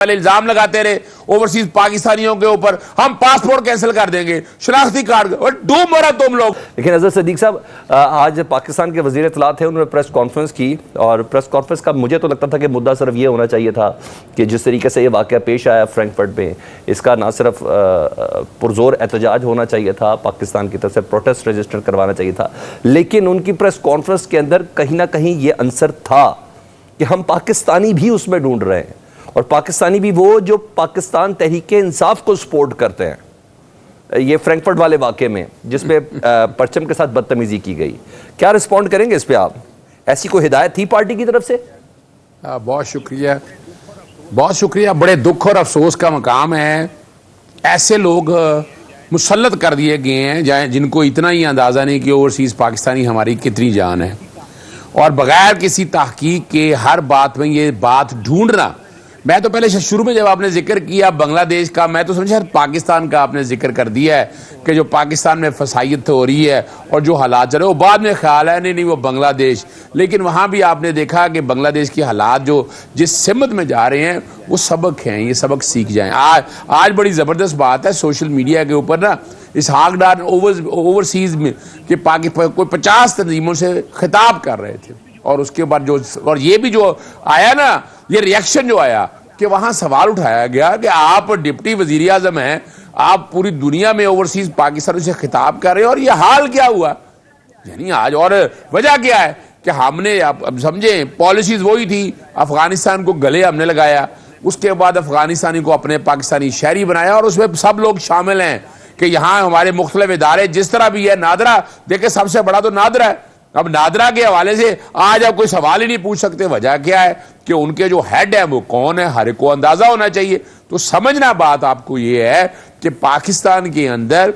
पहले इल्जाम लगाते रहे ओवरसीज पाकिस्तानियों के ऊपर, हम पासपोर्ट कैंसिल कर देंगे, शनाख्ती कार्ड, और डूब मरा तुम लोग। लेकिन अजहर सिद्दीक साहब, आज पाकिस्तान के वज़ीर इत्तलात थे, उन्होंने प्रेस कॉन्फ्रेंस की, और प्रेस कॉन्फ्रेंस का मुझे तो लगता था कि मुद्दा सिर्फ ये होना चाहिए था कि जिस तरीके से ये वाक़या पेश आया फ्रैंकफर्ट में, इसका ना सिर्फ पुरजोर एहतजाज होना चाहिए था, पाकिस्तान की तरफ से प्रोटेस्ट रजिस्टर करवाना चाहिए था, लेकिन उनकी प्रेस कॉन्फ्रेंस के अंदर कहीं ना कहीं ये आंसर था कि हम पाकिस्तानी भी उसमें ढूंढ रहे हैं, और पाकिस्तानी भी वो जो पाकिस्तान तहरीक इंसाफ को सपोर्ट करते हैं। ये फ्रैंकफर्ट वाले वाक़े में जिसमें परचम के साथ बदतमीजी की गई, क्या रिस्पॉन्ड करेंगे इस पे आप? ऐसी कोई हिदायत थी पार्टी की तरफ से? बहुत शुक्रिया, बहुत शुक्रिया। बड़े दुख और अफसोस का मकाम है, ऐसे लोग मुसल्लत कर दिए गए हैं जिनको इतना ही अंदाज़ा नहीं कि ओवरसीज़ पाकिस्तानी हमारी कितनी जान है, और बगैर किसी तहकीक के हर बात में ये बात ढूंढना। मैं तो पहले शुरू में जब आपने जिक्र किया बांग्लादेश का, मैं तो समझा पाकिस्तान का आपने जिक्र कर दिया है कि जो पाकिस्तान में फसाइयत हो रही है और जो हालात चल रहे, वो बाद में ख्याल है नहीं वो बांग्लादेश। लेकिन वहाँ भी आपने देखा कि बांग्लादेश के हालात जो जिस सिमत में जा रहे हैं वो सबक हैं, ये सबक सीख जाएँ। आज बड़ी ज़बरदस्त बात है सोशल मीडिया के ऊपर ना, इसहाक डार ओवरसीज़ में कि कोई 50 तंजीमों से खिताब कर रहे थे, और उसके बाद और ये भी जो आया ना, ये रिएक्शन जो आया कि वहां सवाल उठाया गया कि आप डिप्टी वजीर आजम हैं, आप पूरी दुनिया में ओवरसीज पाकिस्तान से खिताब कर रहे हैं, और ये हाल क्या हुआ यानी आज। और वजह क्या है कि हमने अब समझे पॉलिसीज वही थी, अफगानिस्तान को गले हमने लगाया, उसके बाद अफगानिस्तानी को अपने पाकिस्तानी शहरी बनाया, और उसमें सब लोग शामिल हैं कि यहाँ हमारे मुख्तलिफ इदारे जिस तरह भी है। नादरा देखे, सबसे बड़ा तो नादरा है। अब नादरा के हवाले से आज आप कोई सवाल ही नहीं पूछ सकते। वजह क्या है कि उनके जो हेड है वो कौन है, हर एक को अंदाजा होना चाहिए। तो समझना बात आपको ये है कि पाकिस्तान के अंदर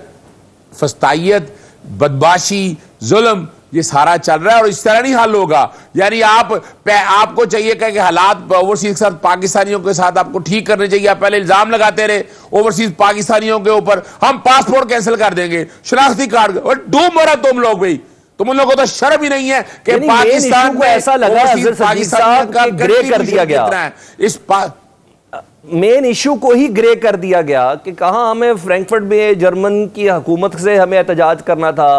फस्तायत, बदमाशी, जुल्म, ये सारा चल रहा है, और इस तरह नहीं हल होगा। यानी आपको चाहिए कि हालात ओवरसीज के साथ पाकिस्तानियों के साथ आपको ठीक करने चाहिए। आप पहले इल्जाम लगाते रहे ओवरसीज पाकिस्तानियों के ऊपर, हम पासपोर्ट कैंसिल कर देंगे, शनाख्ती कार्ड, और डूब मरा तुम लोग भाई। तुम उन लोगों को तो शर्म ही नहीं है कि पाकिस्तान को ऐसा लगा पाकिस्तान का ग्रे कर दिया गया, इस मेन इशू को ही ग्रे कर दिया गया कि कहां हमें फ्रैंकफर्ट में जर्मन की हुकूमत से हमें एहतजाज करना था,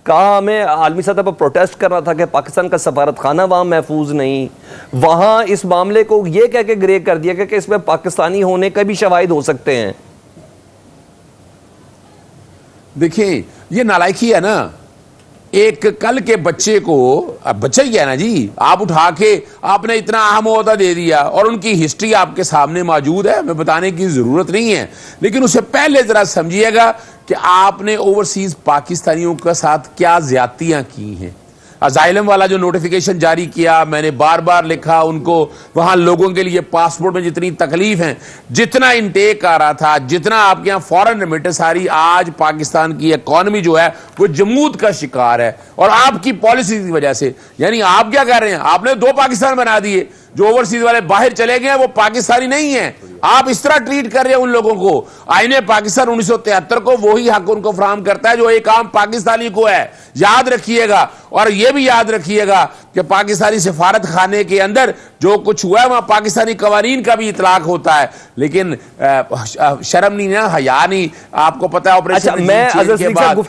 कहां हमें आलमी सतह पर प्रोटेस्ट करना था कि पाकिस्तान का सफारत खाना वहां महफूज नहीं, वहां इस मामले को यह कह के ग्रे कर दिया कि इसमें पाकिस्तानी होने का भी शवाहिद हो सकते हैं। देखिए ये नालायकी है ना, एक कल के बच्चे को, अब बच्चा ही है ना जी, आप उठा के आपने इतना अहम ओहदा दे दिया, और उनकी हिस्ट्री आपके सामने मौजूद है, हमें बताने की जरूरत नहीं है। लेकिन उससे पहले जरा समझिएगा कि आपने ओवरसीज पाकिस्तानियों के साथ क्या ज्यादतियां की हैं। अजाइलम वाला जो नोटिफिकेशन जारी किया, मैंने बार बार लिखा उनको, वहां लोगों के लिए पासपोर्ट में जितनी तकलीफ है, जितना इनटेक आ रहा था, जितना आपके यहाँ फॉरेन रेमिटेंस आ रही, आज पाकिस्तान की इकॉनमी जो है वो जमूद का शिकार है, और आपकी पॉलिसी की वजह से। यानी आप क्या कर रहे हैं, आपने 2 पाकिस्तान बना दिए। जो ओवरसीज वाले बाहर चले गए वो पाकिस्तानी नहीं है, आप इस तरह ट्रीट कर रहे हैं उन लोगों को। आईने पाकिस्तान 1973 को वही हक उनको फराहम करता है जो एक आम पाकिस्तानी को है, याद रखिएगा। और यह भी याद रखिएगा कि पाकिस्तानी सफारत खाने के अंदर जो कुछ हुआ है वहां पाकिस्तानी कवानीन का भी इतलाक होता है, लेकिन शर्म नहीं ना, हया नहीं। आपको पता है ऑपरेशन मैं